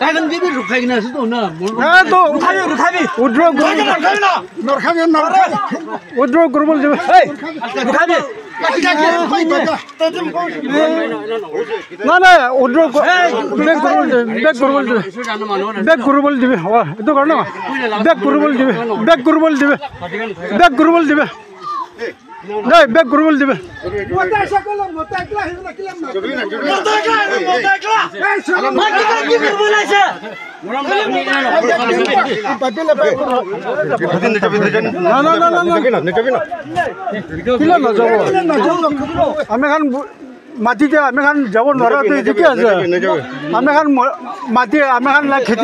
Kagan gibi rukhai na situ na. To rukhabi. Withdraw Gurmal jibe. Hey, rukhabi. Na, withdraw back Gurmal jibe. Wa, itu karna. Back Gurmal jibe. Hey, back Gurmal jibe. আমি খান মাটিতে আমি খান যাব নোৱাৰা তো ঠিকে আছে আমি খান মাটি আমি খান খেতি